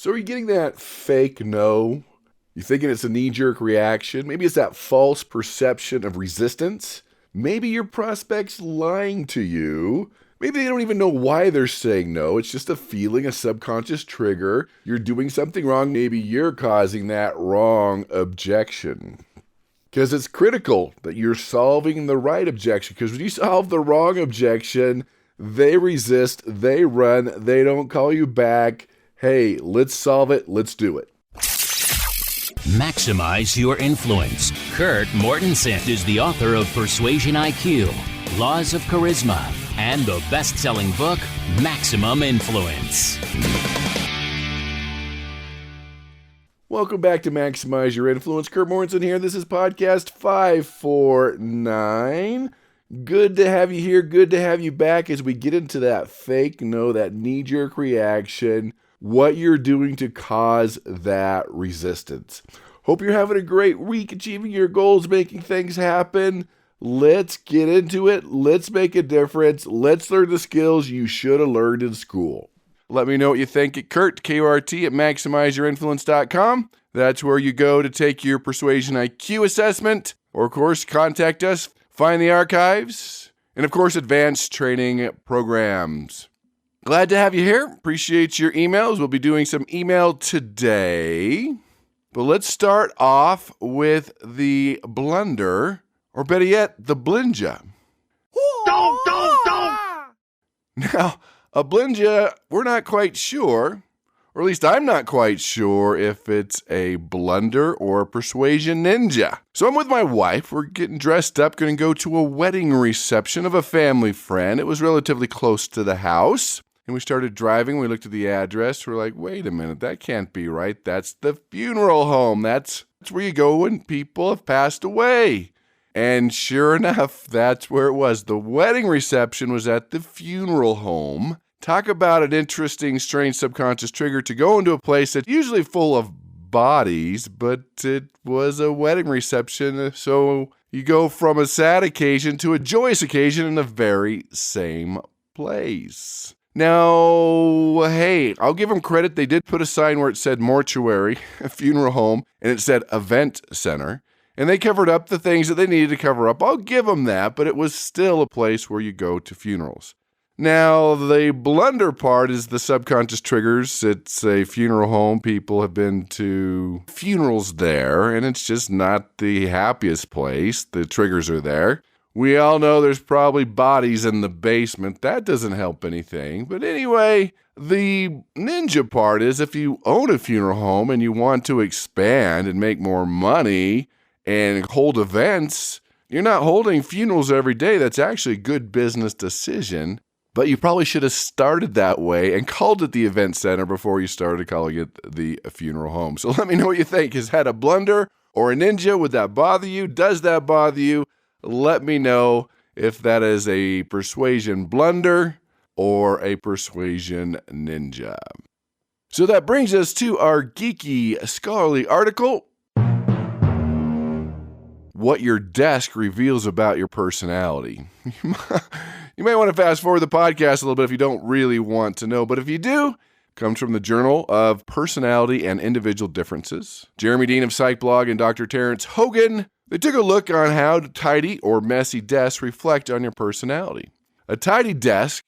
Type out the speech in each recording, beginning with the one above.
So are you getting that fake no? You thinking it's a knee-jerk reaction? Maybe it's that false perception of resistance? Maybe your prospect's lying to you. Maybe they don't even know why they're saying no. It's just a feeling, a subconscious trigger. You're doing something wrong. Maybe you're causing that wrong objection. Because it's critical that you're solving the right objection. Because when you solve the wrong objection, they resist, they run, they don't call you back. Hey, let's solve it. Let's do it. Maximize your influence. Kurt Mortensen is the author of Persuasion IQ, Laws of Charisma, and the best-selling book, Maximum Influence. Welcome back to Maximize Your Influence. Kurt Mortensen here. This is podcast 549. Good to have you here. Good to have you back as we get into that fake no, that knee-jerk reaction, what you're doing to cause that resistance. Hope you're having a great week, achieving your goals, making things happen. Let's get into it. Let's make a difference. Let's learn the skills you should have learned in school. Let me know what you think at Kurt, K-U-R-T, at MaximizeYourInfluence.com. That's where you go to take your Persuasion IQ assessment. Or, of course, contact us, find the archives, and, of course, advanced training programs. Glad to have you here. Appreciate your emails. We'll be doing some email today. But let's start off with the blunder, or better yet, the blinja. Don't! Now, a blinja, we're not quite sure, or at least I'm not quite sure if it's a blunder or a persuasion ninja. So I'm with my wife. We're getting dressed up, going to go to a wedding reception of a family friend. It was relatively close to the house. And we started driving. We looked at the address. We're like, wait a minute, that can't be right. That's the funeral home. That's where you go when people have passed away. And sure enough, that's where it was. The wedding reception was at the funeral home. Talk about an interesting, strange subconscious trigger to go into a place that's usually full of bodies, but it was a wedding reception. So you go from a sad occasion to a joyous occasion in the very same place. Now, hey, I'll give them credit. They did put a sign where it said mortuary, a funeral home, and it said event center. And they covered up the things that they needed to cover up. I'll give them that, but it was still a place where you go to funerals. Now, the blunder part is the subconscious triggers. It's a funeral home. People have been to funerals there, and it's just not the happiest place. The triggers are there. We all know there's probably bodies in the basement. That doesn't help anything. But anyway, the ninja part is if you own a funeral home and you want to expand and make more money and hold events, you're not holding funerals every day. That's actually a good business decision. But you probably should have started that way and called it the event center before you started calling it the funeral home. So let me know what you think. Is that a blunder or a ninja? Would that bother you? Does that bother you? Let me know if that is a persuasion blunder or a persuasion ninja. So that brings us to our geeky scholarly article. What your desk reveals about your personality. You may want to fast forward the podcast a little bit if you don't really want to know, but if you do, it comes from the Journal of Personality and Individual Differences. Jeremy Dean of PsychBlog and Dr. Terrence Hogan, they took a look on how tidy or messy desks reflect on your personality. A tidy desk,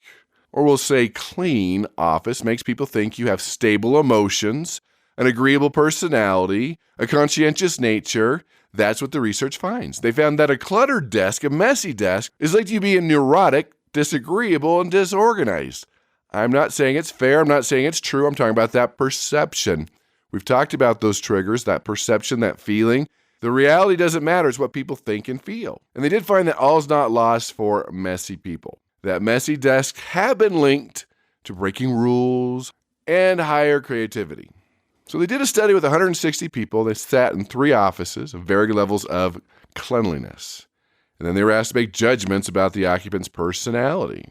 or we'll say clean office, makes people think you have stable emotions, an agreeable personality, a conscientious nature. That's what the research finds. They found that a cluttered desk, a messy desk, is like you being neurotic, disagreeable, and disorganized. I'm not saying it's fair. I'm not saying it's true. I'm talking about that perception. We've talked about those triggers, that perception, that feeling. The reality doesn't matter. It's what people think and feel. And they did find that all is not lost for messy people. That messy desks have been linked to breaking rules and higher creativity. So they did a study with 160 people. They sat in 3 offices of varying levels of cleanliness. And then they were asked to make judgments about the occupant's personality.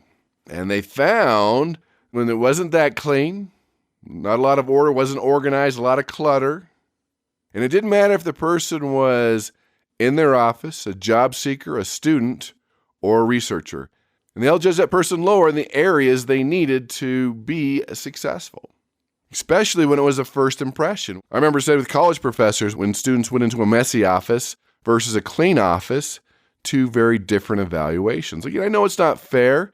And they found when it wasn't that clean, not a lot of order, wasn't organized, a lot of clutter. And it didn't matter if the person was in their office, a job seeker, a student, or a researcher. And they all judged that person lower in the areas they needed to be successful. especially when it was a first impression. I remember saying with college professors, when students went into a messy office versus a clean office, two very different evaluations. Like, I know it's not fair.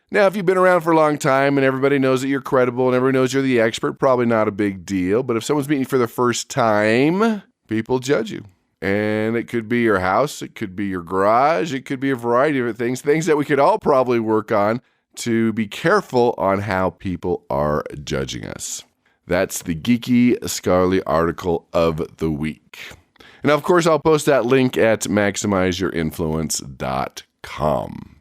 Now, if you've been around for a long time and everybody knows that you're credible and everybody knows you're the expert, probably not a big deal. But if someone's meeting you for the first time, people judge you. And it could be your house, it could be your garage, it could be a variety of things that we could all probably work on to be careful on how people are judging us. That's the Geeky Scholarly article of the week. And of course, I'll post that link at maximizeyourinfluence.com.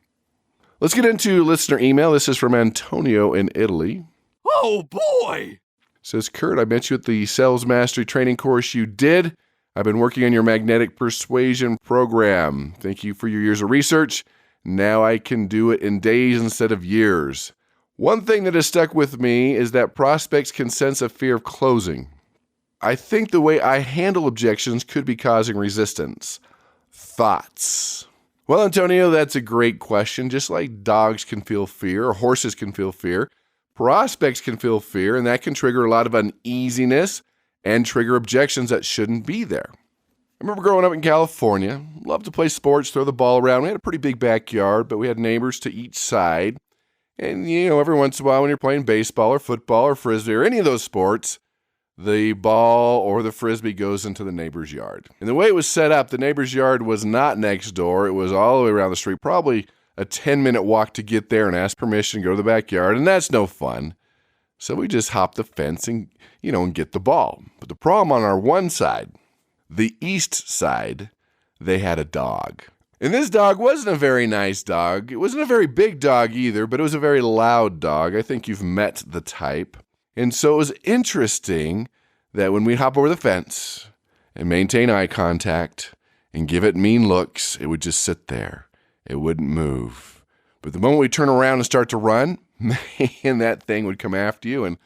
Let's get into listener email. This is from Antonio in Italy. Oh, boy! Says, Kurt, I met you at the Sales Mastery training course you did. I've been working on your magnetic persuasion program. Thank you for your years of research. Now I can do it in days instead of years. One thing that has stuck with me is that prospects can sense a fear of closing. I think the way I handle objections could be causing resistance. Thoughts? Well, Antonio, that's a great question. Just like dogs can feel fear or horses can feel fear, prospects can feel fear, and that can trigger a lot of uneasiness and trigger objections that shouldn't be there. I remember growing up in California, loved to play sports, throw the ball around. We had a pretty big backyard, but we had neighbors to each side. And, every once in a while when you're playing baseball or football or frisbee or any of those sports, the ball or the frisbee goes into the neighbor's yard. And the way it was set up, the neighbor's yard was not next door. It was all the way around the street, probably a 10-minute walk to get there and ask permission to go to the backyard, and that's no fun. So we just hop the fence and, and get the ball. But the problem on our one side, the east side, they had a dog. And this dog wasn't a very nice dog. It wasn't a very big dog either, but it was a very loud dog. I think you've met the type. And so it was interesting that when we'd hop over the fence and maintain eye contact and give it mean looks, it would just sit there. It wouldn't move. But the moment we turn around and start to run, man, that thing would come after you. And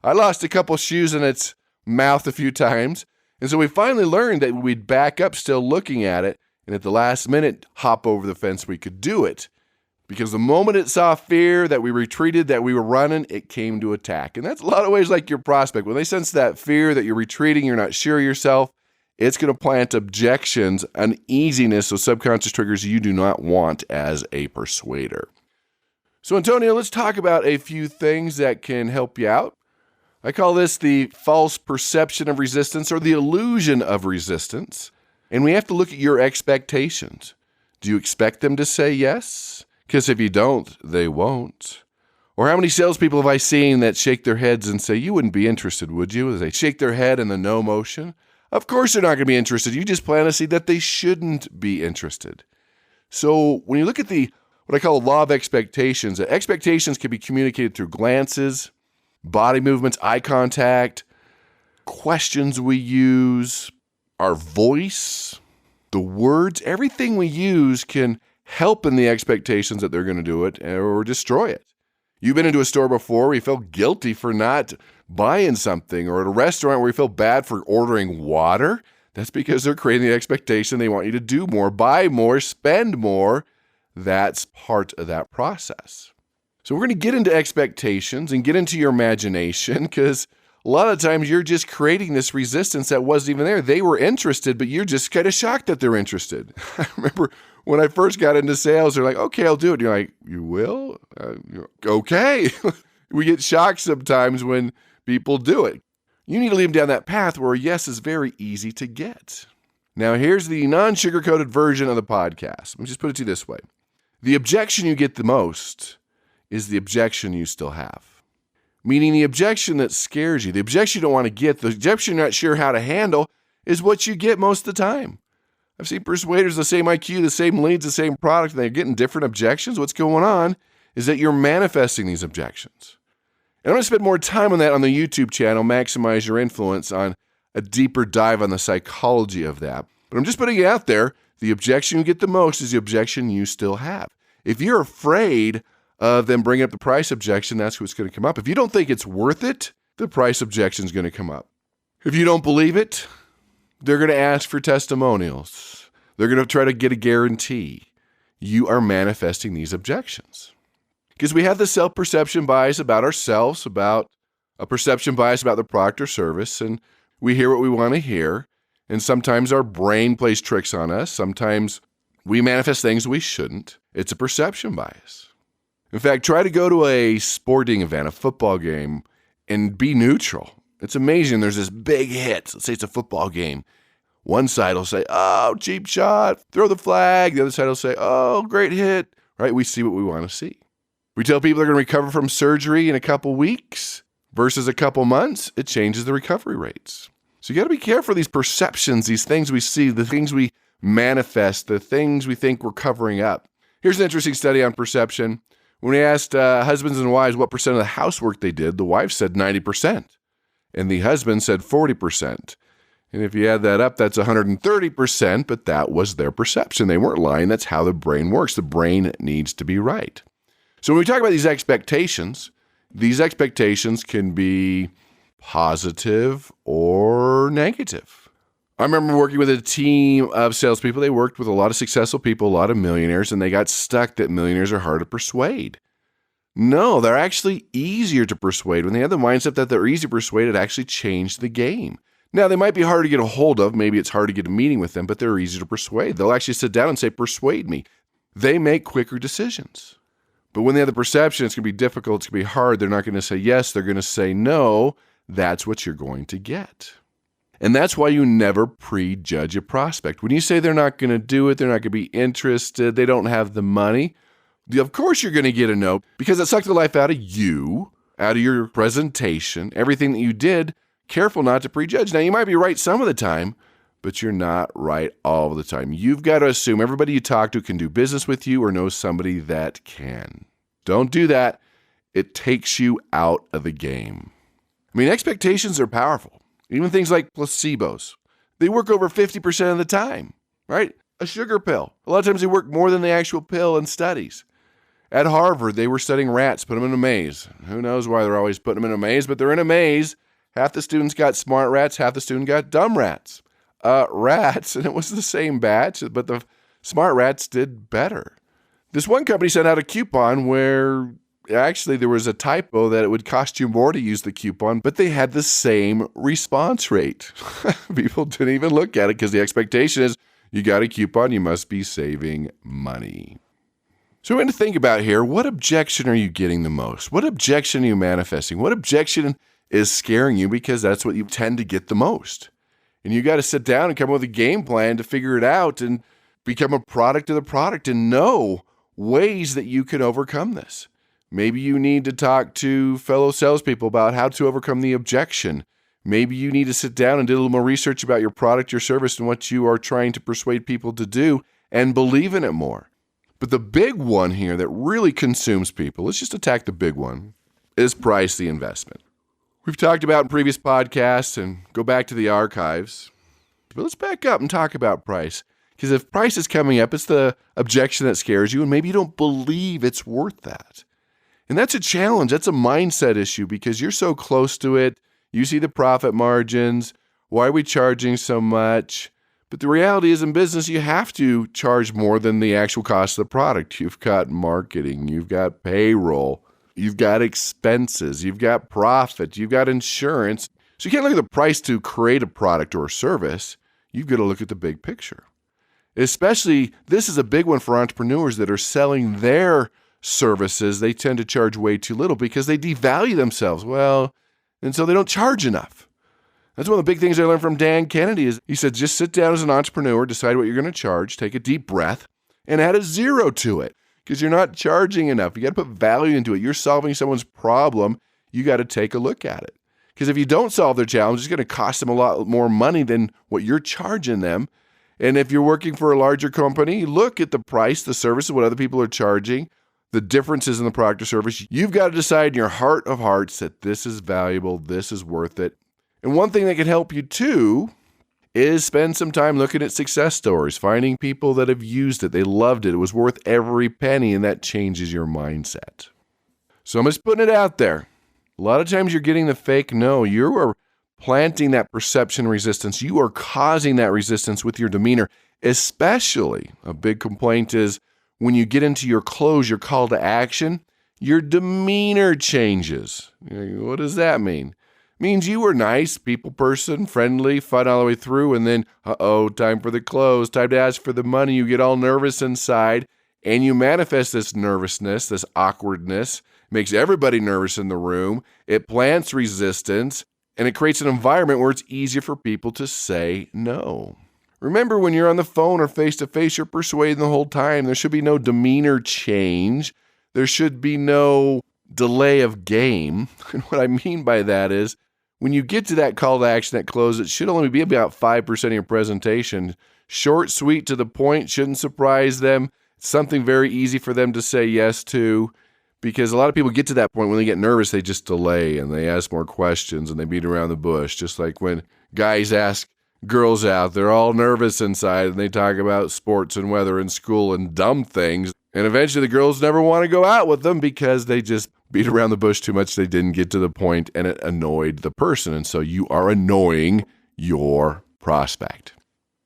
I lost a couple shoes in its mouth a few times. And so we finally learned that we'd back up still looking at it, and at the last minute, hop over the fence, we could do it. Because the moment it saw fear, that we retreated, that we were running, it came to attack. And that's a lot of ways like your prospect. When they sense that fear, that you're retreating, you're not sure of yourself, it's going to plant objections, uneasiness, so subconscious triggers you do not want as a persuader. So, Antonio, let's talk about a few things that can help you out. I call this the false perception of resistance or the illusion of resistance. And we have to look at your expectations. Do you expect them to say yes? Because if you don't, they won't. Or how many salespeople have I seen that shake their heads and say, you wouldn't be interested, would you? As they shake their head in the no motion. Of course they're not going to be interested. You just plant a seed that they shouldn't be interested. So when you look at what I call law of expectations, expectations can be communicated through glances, body movements, eye contact, questions we use, our voice, the words, everything we use can help in the expectations that they're going to do it or destroy it. You've been into a store before where you felt guilty for not buying something, or at a restaurant where you feel bad for ordering water. That's because they're creating the expectation they want you to do more, buy more, spend more. That's part of that process. So we're going to get into expectations and get into your imagination, because a lot of times you're just creating this resistance that wasn't even there. They were interested, but you're just kind of shocked that they're interested. I remember when I first got into sales, they're like, okay, I'll do it. And you're like, you will? Okay. We get shocked sometimes when people do it. You need to lead them down that path where a yes is very easy to get. Now, here's the non-sugar-coated version of the podcast. Let me just put it to you this way. The objection you get the most is the objection you still have. Meaning the objection that scares you, the objection you don't want to get, the objection you're not sure how to handle is what you get most of the time. I've seen persuaders, the same IQ, the same leads, the same product, and they're getting different objections. What's going on is that you're manifesting these objections. And I'm going to spend more time on that on the YouTube channel, Maximize Your Influence, on a deeper dive on the psychology of that. But I'm just putting it out there. The objection you get the most is the objection you still have. If you're afraid of them bringing up the price objection, that's what's going to come up. If you don't think it's worth it, the price objection is going to come up. If you don't believe it, they're going to ask for testimonials. They're going to try to get a guarantee. You are manifesting these objections. Because we have the self-perception bias about ourselves, about a perception bias about the product or service, and we hear what we want to hear. And sometimes our brain plays tricks on us. Sometimes we manifest things we shouldn't. It's a perception bias. In fact, try to go to a sporting event, a football game, and be neutral. It's amazing. There's this big hit. Let's say it's a football game. One side will say, oh, cheap shot, throw the flag. The other side will say, oh, great hit. Right? We see what we want to see. We tell people they're going to recover from surgery in a couple weeks versus a couple months. It changes the recovery rates. So you got to be careful of these perceptions, these things we see, the things we manifest, the things we think we're covering up. Here's an interesting study on perception. When we asked husbands and wives what percent of the housework they did, the wife said 90%, and the husband said 40%. And if you add that up, that's 130%, but that was their perception. They weren't lying. That's how the brain works. The brain needs to be right. So when we talk about these expectations can be positive or negative. I remember working with a team of salespeople. They worked with a lot of successful people, a lot of millionaires, and they got stuck that millionaires are hard to persuade. No, they're actually easier to persuade. When they have the mindset that they're easy to persuade, it actually changed the game. Now, they might be hard to get a hold of. Maybe it's hard to get a meeting with them, but they're easy to persuade. They'll actually sit down and say, persuade me. They make quicker decisions. But when they have the perception it's going to be difficult, it's going to be hard, they're not going to say yes, they're going to say no. That's what you're going to get. And that's why you never prejudge a prospect. When you say they're not going to do it, they're not going to be interested, they don't have the money, of course you're going to get a no because it sucked the life out of you, out of your presentation, everything that you did. Careful not to prejudge. Now, you might be right some of the time, but you're not right all the time. You've got to assume everybody you talk to can do business with you or knows somebody that can. Don't do that. It takes you out of the game. I mean, expectations are powerful. Even things like placebos. They work over 50% of the time, right? A sugar pill. A lot of times they work more than the actual pill in studies. At Harvard, they were studying rats, put them in a maze. Who knows why they're always putting them in a maze, but they're in a maze. Half the students got smart rats, half the students got dumb rats. Rats, and it was the same batch, but the smart rats did better. This one company sent out a coupon where actually there was a typo that it would cost you more to use the coupon, but they had the same response rate. People didn't even look at it because the expectation is you got a coupon, you must be saving money. So we're going to think about here, what objection are you getting the most? What objection are you manifesting? What objection is scaring you because that's what you tend to get the most? And you got to sit down and come up with a game plan to figure it out and become a product of the product and know ways that you can overcome this. Maybe you need to talk to fellow salespeople about how to overcome the objection. Maybe you need to sit down and do a little more research about your product, your service, and what you are trying to persuade people to do and believe in it more. But the big one here that really consumes people, let's just attack the big one, is price the investment. We've talked about in previous podcasts and go back to the archives. But let's back up and talk about price. Because if price is coming up, it's the objection that scares you, and maybe you don't believe it's worth that. And that's a challenge. That's a mindset issue because you're so close to it. You see the profit margins. Why are we charging so much? But the reality is in business, you have to charge more than the actual cost of the product. You've got marketing. You've got payroll. You've got expenses, you've got profit, you've got insurance. So you can't look at the price to create a product or a service. You've got to look at the big picture. Especially, this is a big one for entrepreneurs that are selling their services. They tend to charge way too little because they devalue themselves. And so they don't charge enough. That's one of the big things I learned from Dan Kennedy is he said, just sit down as an entrepreneur, decide what you're going to charge, take a deep breath, and add a zero to it. Because you're not charging enough. You got to put value into it. You're solving someone's problem. You got to take a look at it. Because if you don't solve their challenge, it's going to cost them a lot more money than what you're charging them. And if you're working for a larger company, look at the price, the service, what other people are charging, the differences in the product or service. You've got to decide in your heart of hearts that this is valuable, this is worth it. And one thing that can help you too is spend some time looking at success stories, finding people that have used it. They loved it. It was worth every penny, and that changes your mindset. So I'm just putting it out there. A lot of times you're getting the fake no. You are planting that perception resistance. You are causing that resistance with your demeanor, especially a big complaint is when you get into your close, your call to action, Your demeanor changes. What does that mean? It means you were nice, people person, friendly, fun all the way through, and then, time for the close, time to ask for the money. You get all nervous inside, and you manifest this nervousness, this awkwardness. Makes everybody nervous in the room. It plants resistance, and it creates an environment where it's easier for people to say no. Remember, when you're on the phone or face-to-face, you're persuading the whole time. There should be no demeanor change. There should be no delay of game. And what I mean by that is, when you get to that call to action, that close, it should only be about 5% of your presentation. Short, sweet, to the point, shouldn't surprise them. It's something very easy for them to say yes to. Because a lot of people get to that point when they get nervous, they just delay and they ask more questions and they beat around the bush. Just like when guys ask girls out, they're all nervous inside and they talk about sports and weather and school and dumb things. And eventually the girls never want to go out with them because they just beat around the bush too much. They didn't get to the point and it annoyed the person. And so you are annoying your prospect.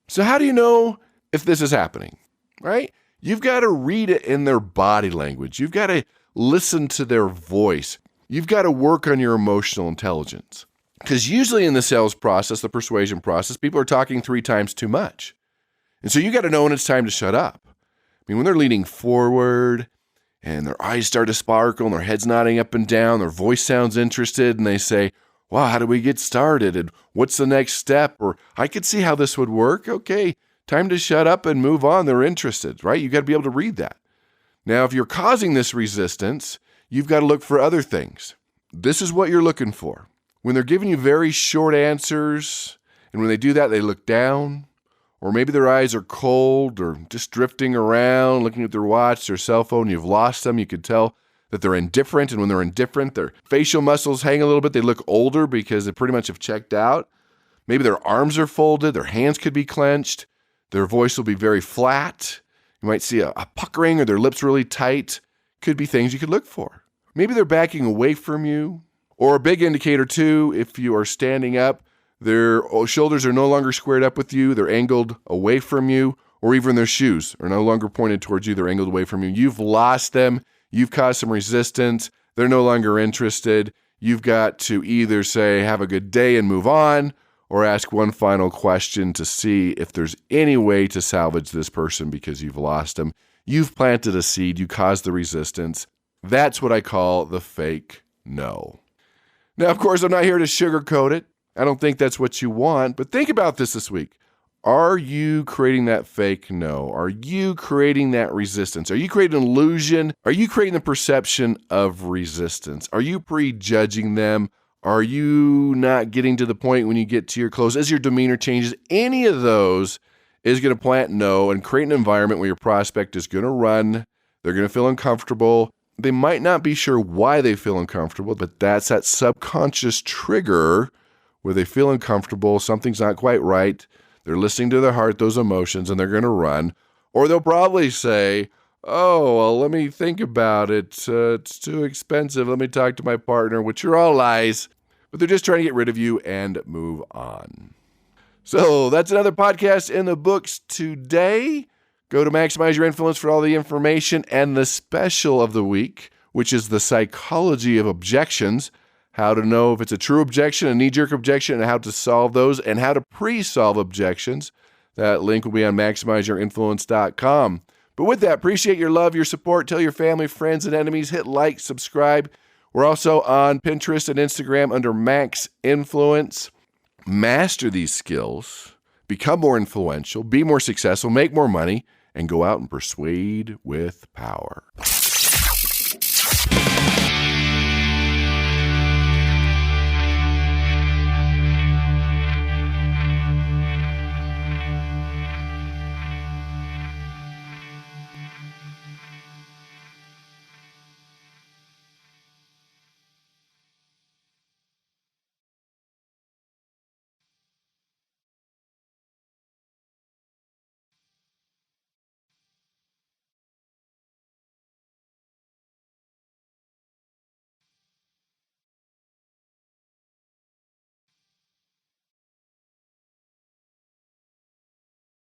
So how do you know if this is happening, right? You've got to read it in their body language. You've got to listen to their voice. You've got to work on your emotional intelligence. Because usually in the sales process, the persuasion process, people are talking 3 times too much. And so you got to know when it's time to shut up. I mean, when they're leaning forward and their eyes start to sparkle and their head's nodding up and down, their voice sounds interested, and they say, wow, how do we get started? And what's the next step? Or I could see how this would work. Okay, time to shut up and move on. They're interested, right? You got to be able to read that. Now, if you're causing this resistance, you've got to look for other things. This is what you're looking for. When they're giving you very short answers, and when they do that, they look down, or maybe their eyes are cold or just drifting around, looking at their watch, their cell phone, you've lost them. You could tell that they're indifferent, and when they're indifferent, their facial muscles hang a little bit. They look older because they pretty much have checked out. Maybe their arms are folded, their hands could be clenched, their voice will be very flat. You might see a puckering or their lips really tight. Could be things you could look for. Maybe they're backing away from you. Or a big indicator too, if you are standing up, their shoulders are no longer squared up with you. They're angled away from you. Or even their shoes are no longer pointed towards you. They're angled away from you. You've lost them. You've caused some resistance. They're no longer interested. You've got to either say, have a good day and move on, or ask one final question to see if there's any way to salvage this person because you've lost them. You've planted a seed. You caused the resistance. That's what I call the fake no. Now, of course, I'm not here to sugarcoat it. I don't think that's what you want, but think about this week. Are you creating that fake no? Are you creating that resistance? Are you creating an illusion? Are you creating the perception of resistance? Are you prejudging them? Are you not getting to the point when you get to your close? As your demeanor changes, any of those is going to plant no and create an environment where your prospect is going to run. They're going to feel uncomfortable. They might not be sure why they feel uncomfortable, but that's that subconscious trigger where they feel uncomfortable. Something's not quite right. They're listening to their heart, those emotions, and they're going to run. Or they'll probably say, oh, well, let me think about it. It's too expensive. Let me talk to my partner, which are all lies. But they're just trying to get rid of you and move on. So that's another podcast in the books today. Go to Maximize Your Influence for all the information and the special of the week, which is the psychology of objections, how to know if it's a true objection, a knee-jerk objection, and how to solve those, and how to pre-solve objections. That link will be on MaximizeYourInfluence.com. But with that, appreciate your love, your support. Tell your family, friends, and enemies. Hit like, subscribe. We're also on Pinterest and Instagram under Max Influence. Master these skills, become more influential, be more successful, make more money, and go out and persuade with power.